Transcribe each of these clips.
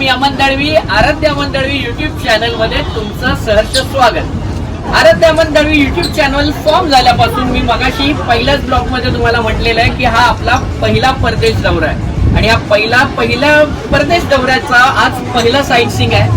मी अमन दळवी, आराध्य Aman Dalvi YouTube channel मध्ये तुमचं सहर्ष स्वागत। आराध्य Aman Dalvi YouTube channel form झाल्यापासून मी मगाशी पहिल्याच ब्लॉग मध्ये तुम्हाला म्हटलेलं आहे की हा आपला पहिला परदेश दौरा आहे आणि हा पहिला परदेश दौऱ्याचा आज पहिला साईट सीइंग आहे।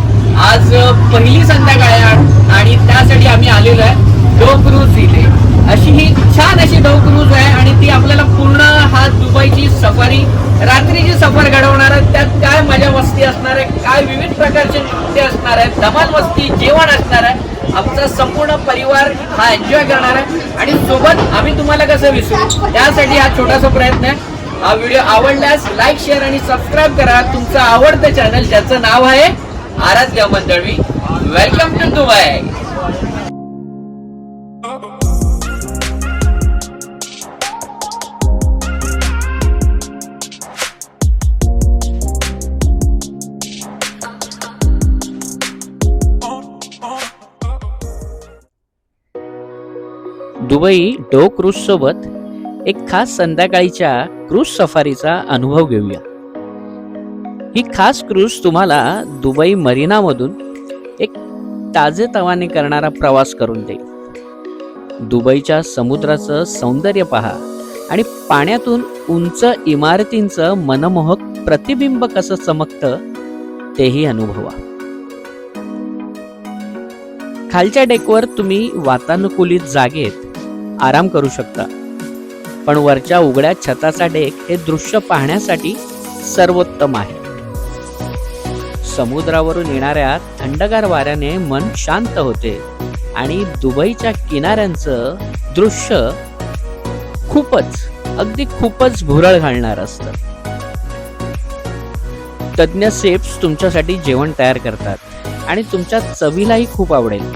आज पहिली संध्याकाळ आहे आणि त्यासाठी आम्ही आलेलो आहे डो क्रूज इथे। अशी ही छान अशी डो क्रूज आहे आणि ती आपल्याला पूर्ण हा दुबईची सफारी रात्रीची सफर घडवणार आहे। त्यात काय मजा मस्ती असणार आहे, काय विविध प्रकारचे नृत्य असणार आहे, धमाल मस्ती जेवण असणार आहे। आमचा संपूर्ण परिवार हा एन्जॉय करणार आहे आणि सोबत आम्ही तुम्हाला कसं विसरू त्यासाठी हा छोटासा प्रयत्न आहे। हा व्हिडिओ आवडल्यास लाईक शेअर आणि सबस्क्राईब करा तुमचं आवडतं चॅनल ज्याचं नाव आहे Aaradhya Aman Dalvi. Welcome to Dubai. Dubai dhow cruise सोबत एक खास संध्याकाळीच्या क्रूज सफारीचा अनुभव घेऊया। ही खास क्रूज तुम्हाला दुबई मरीना मधून एक ताजेतवाने करणारा प्रवास करून देईल। दुबईच्या समुद्राचं सौंदर्य पहा आणि पाण्यातून उंच इमारतींचं मनमोहक प्रतिबिंब कसं चमकतं तेही अनुभवा। खालच्या डेकवर तुम्ही वातानुकूलित जागेत आराम करू शकता, पण वरच्या उघड्या छताचा डेक हे दृश्य पाहण्यासाठी सर्वोत्तम आहे। समुद्रावरून येणाऱ्या थंडगार वाऱ्याने मन शांत होते आणि दुबईच्या किनाऱ्यांचं दृश्य खूपच भुरळ घालणार असतं। तज्ञ शेफ्स तुमच्यासाठी जेवण तयार करतात आणि तुमच्या चवीलाही खूप आवडेल।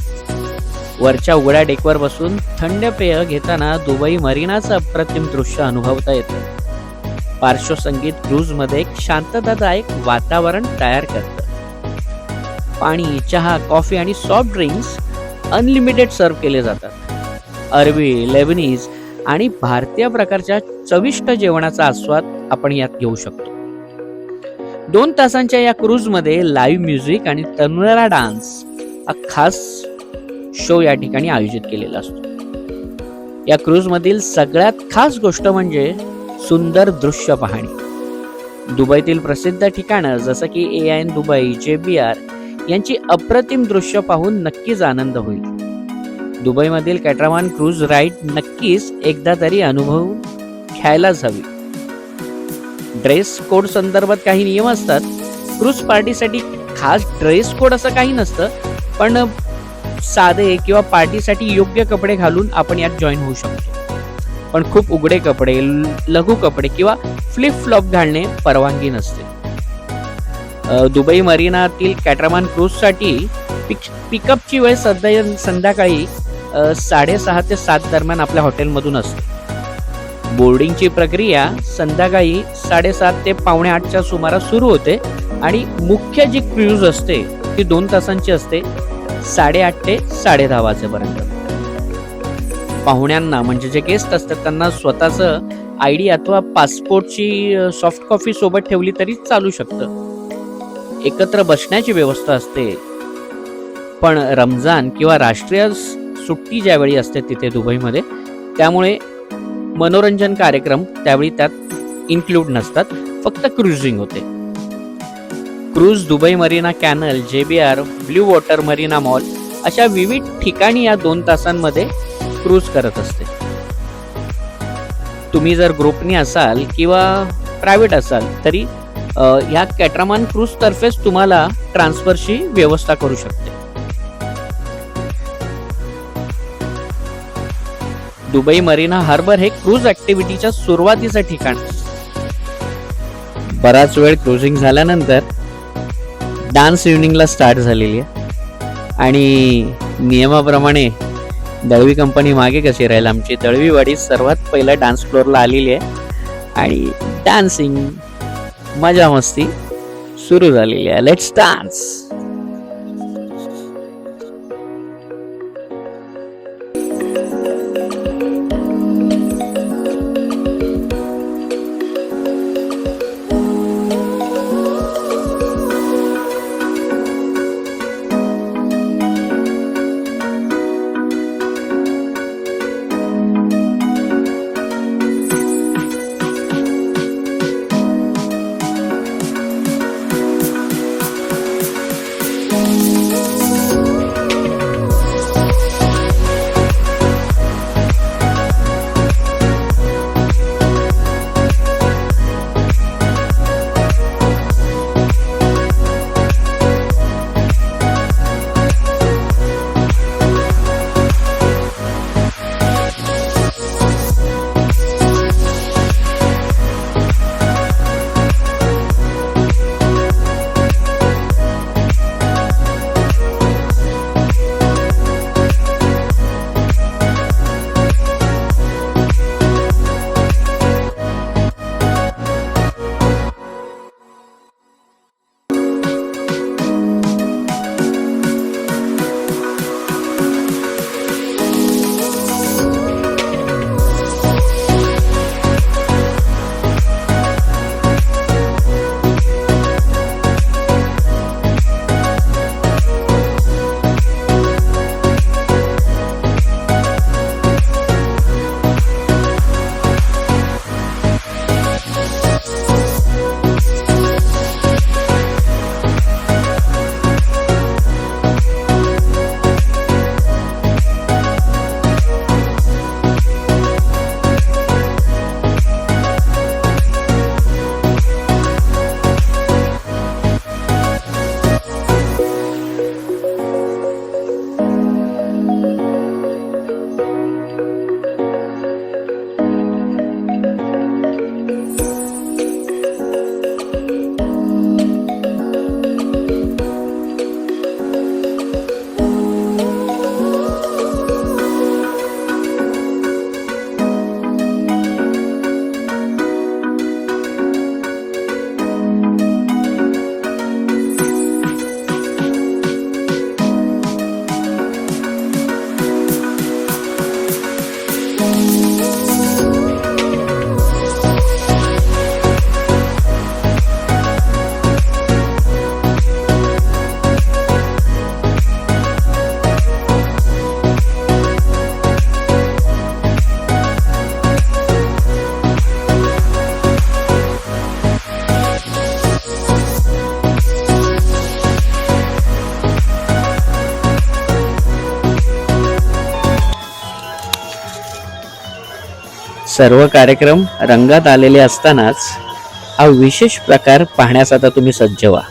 वरच्या उघड्या डेकवर बसून थंड पेय घेताना दुबई मरीनाचं अप्रतिम दृश्य अनुभवता येतं। पार्श्वसंगीत क्रूज मध्ये एक शांततादायक वातावरण तयार करतं। पाणी, चहा, कॉफी आणि सॉफ्ट ड्रिंक्स अनलिमिटेड सर्व केले जातात। अरबी, लेबनीज आणि भारतीय प्रकारच्या चविष्ट जेवणाचा आस्वाद आपण यात घेऊ शकतो। 2 तासांच्या या क्रूज मध्ये लाईव्ह म्युझिक आणि तनुरा डान्स हा खास शो या ठिकाणी आयोजित केलेला असतो। या क्रूज मधील सगळ्यात खास गोष्ट म्हणजे सुंदर दृश्य पाहणी। दुबईतील प्रसिद्ध ठिकाणं जसं की एआयन दुबई, JBR यांची अप्रतिम दृश्य पाहून नक्कीच आनंद होईल। दुबईमधील कॅटरामान क्रूज राईड नक्कीच एकदा तरी अनुभव घ्यायलाच हवी। ड्रेस कोड संदर्भात काही नियम असतात। क्रूज पार्टीसाठी खास ड्रेस कोड असं काही नसतं, पण साधे किंवा पार्टीसाठी योग्य कपडे घालून आपण यात जॉईन होऊ शकतो। पण खूप उघडे कपडे, लघु कपडे किंवा फ्लिप फ्लॉप घालणे परवानगी नसते। दुबई मरीनातील कॅटरामान क्रूज साठी पिकअपची वेळ संध्याकाळी 6:30 ते 7 दरम्यान आपल्या हॉटेलमधून असते। बोर्डिंगची प्रक्रिया संध्याकाळी 7:30 ते 7:45च्या सुमारास सुरू होते आणि मुख्य जी क्रूज असते ती 2 तासांची असते, 8:30 ते 10:30 वाजेपर्यंत। पाहुण्यांना म्हणजे जे गेस्ट असतात त्यांना स्वतःचं ID अथवा पासपोर्टची सॉफ्ट कॉपी सोबत ठेवली तरी चालू शकतं। एकत्र बसण्याची व्यवस्था असते, पण रमजान किंवा राष्ट्रीय सुट्टी ज्यावेळी असते तिथे दुबईमध्ये, त्यामुळे मनोरंजन कार्यक्रम त्यावेळी त्यात इन्क्लूड नसतात, फक्त क्रुझिंग होते। Cruise Dubai Marina canal, JBR, blue water marina mall अशा विविध ठिकाणी या 2 तासांमध्ये क्रूज करत असते। तुम्ही जर ग्रुपनी असाल किंवा प्रायव्हेट असाल तरी या कॅटरामान क्रूज तर्फेच तुम्हाला ट्रान्सफरची व्यवस्था करू शकते। दुबई मरीना हार्बर हे क्रूज ऍक्टिव्हिटीच्या सुरुवातीचं ठिकाण। बराच वेळ क्रूजिंग झाल्यानंतर डान्स इव्हनिंगला स्टार्ट झालेली आहे आणि नियमाप्रमाणे दळवी कंपनी मागे कशी राहील, आमची दळवीवाडी सर्वात पहिला डान्स फ्लोअरला आलेली आहे आणि डान्सिंग मजा मस्ती सुरू झालेली आहे। Let's dance. सर्व कार्यक्रम रंगात आलेले असतानाच हा विशेष प्रकार पाहण्यास आता तुम्ही सज्ज व्हा.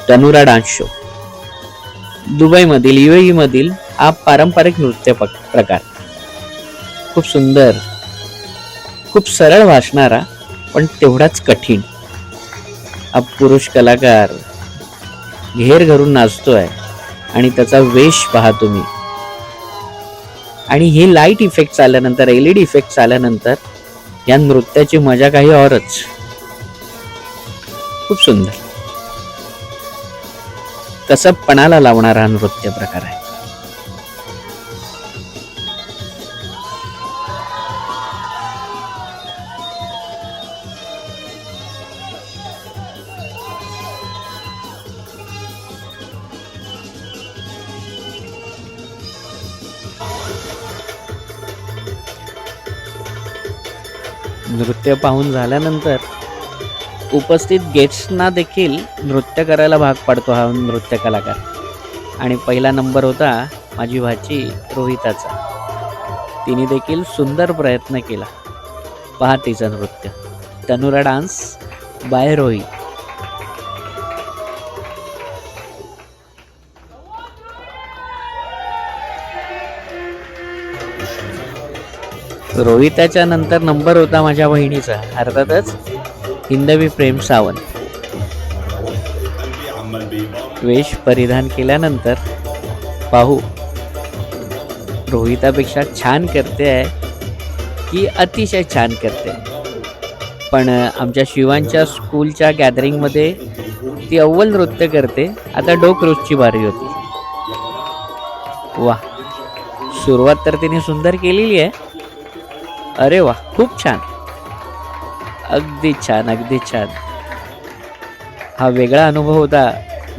Tanoura dance show. दुबईमधील UAE मधील हा पारंपरिक नृत्य प्रकार. खूप सुंदर, खूप सरळ भासणारा पण तेवढाच कठीण. हा पुरुष कलाकार घेर घरून नाचतोय आणि त्याचा वेश पहा तुम्ही. आणि हे लाईट इफेक्ट आल्यानंतर, LED इफेक्ट आल्यानंतर या नृत्याची मजा काही औरच. खूप सुंदर, कसं पणाला लावणारा हा नृत्य प्रकार आहे. नृत्य पाहून झाल्यानंतर उपस्थित गेस्टना देखील नृत्य करायला भाग पाडतो हा नृत्य कलाकार. आणि पहिला नंबर होता माझी भाची रोहिताचा. तिने देखील सुंदर प्रयत्न केला. पहा तिचं नृत्य. तनुरा डान्स बाय रोही. रोहिताच्या नंतर नंबर होता माझ्या बहिणीचा, अर्थातच हिंदवी प्रेम सावंत. वेश परिधान केल्यानंतर पाहू रोहितापेक्षा छान करते आहे की अतिशय छान करते. पण आमच्या शिवांच्या स्कूलच्या गॅदरिंगमध्ये ती अव्वल नृत्य करते. आता डोकरूजची बारी होती. वा, सुरुवात तर तिने सुंदर केलेली आहे. अरे वा, खूप छान, अगदी छान, अगदी छान. हा वेगळा अनुभव होता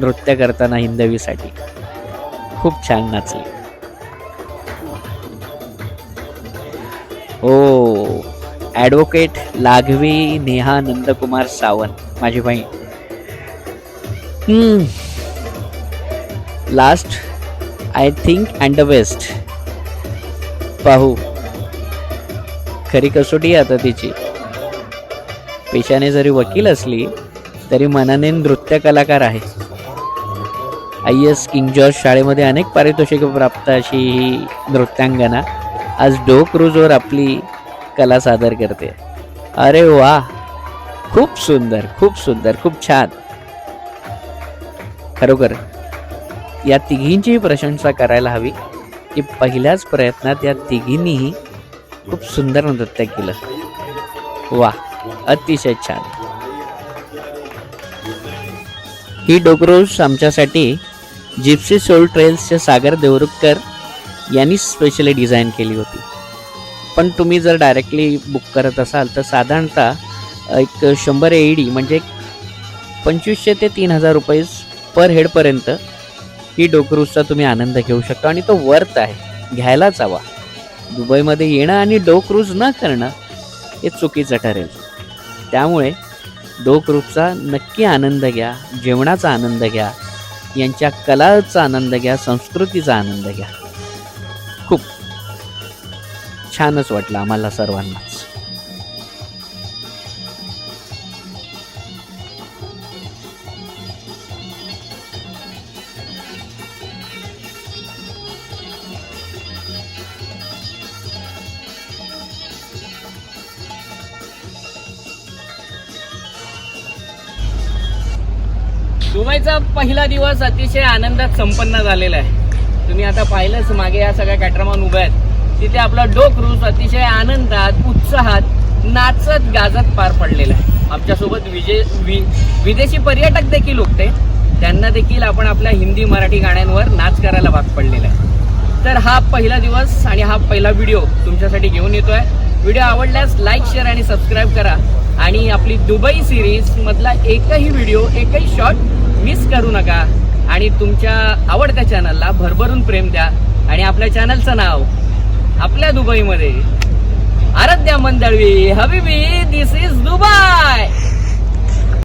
नृत्य करताना हिंदवीसाठी. खूप छान नाचली. हो, ॲडव्होकेट लाघवी नेहा नंदकुमार सावंत माझी बहीण. Last I think and the best. पाहू खरी कसोटी आहे आता तिची. पेशाने जरी वकील असली तरी मनाने नृत्य कलाकार आहे. IS किंग जॉर्ज शाळेमध्ये अनेक पारितोषिके प्राप्त अशी ही नृत्यांगना आज डो क्रूजवर आपली कला सादर करते. अरे वा, खूप सुंदर, खूप सुंदर, खूप छान. खरोखर या तिघींचीही प्रशंसा करायला हवी की पहिल्याच प्रयत्नात या तिघींनीही खूप सुंदर नृत्य केलं. वा, अतिशय छान. ही डोक्रूज आमच्यासाठी जिप्सी सोल ट्रेल्सचे सागर देवरुखकर यांनी स्पेशली डिझाईन केली होती. पण तुम्ही जर डायरेक्टली बुक करत असाल तर साधारणतः एक 100 AED म्हणजे 2500 ते 3000 रुपये पर हेडपर्यंत ही डोक्रूजचा तुम्ही आनंद घेऊ शकता आणि तो वर्थ आहे, घ्यायलाच हवा. दुबईमध्ये येणं आणि डोक्रूज न करणं हे चुकीचं ठरेल. त्यामुळे डोक्रूजचा नक्की आनंद घ्या, जेवणाचा आनंद घ्या, यांच्या कलाचा आनंद घ्या, संस्कृतीचा आनंद घ्या. खूप छानच वाटलं आम्हाला सर्वांनाच. दुबईचा पहिला दिवस अतिशय आनंदात संपन्न झालेला आहे. तुम्ही आता पाहिलंच मागे या सगळ्या कॅटरमॅन उभ्या आहेत, तिथे आपला डो क्रूज अतिशय आनंदात, उत्साहात, नाचत गाजत पार पडलेला आहे. आमच्यासोबत विदेशी पर्यटक देखील होते, त्यांना देखील आपण आपल्या हिंदी मराठी गाण्यांवर नाच करायला भाग पडलेला आहे. तर हा पहिला दिवस आणि हा पहिला व्हिडिओ तुमच्यासाठी घेऊन येतोय. व्हिडिओ आवडल्यास लाईक, शेअर आणि सबस्क्राईब करा आणि आपली दुबई सिरीज मधला एकही व्हिडिओ, एकही शॉट मिस करू नका. आणि तुमच्या आवडत्या चॅनलला भरभरून प्रेम द्या. आणि आपल्या चॅनलचं नाव आपल्या दुबईमध्ये आराध्या मंडळवी हबीबी, दिस इज दुबई.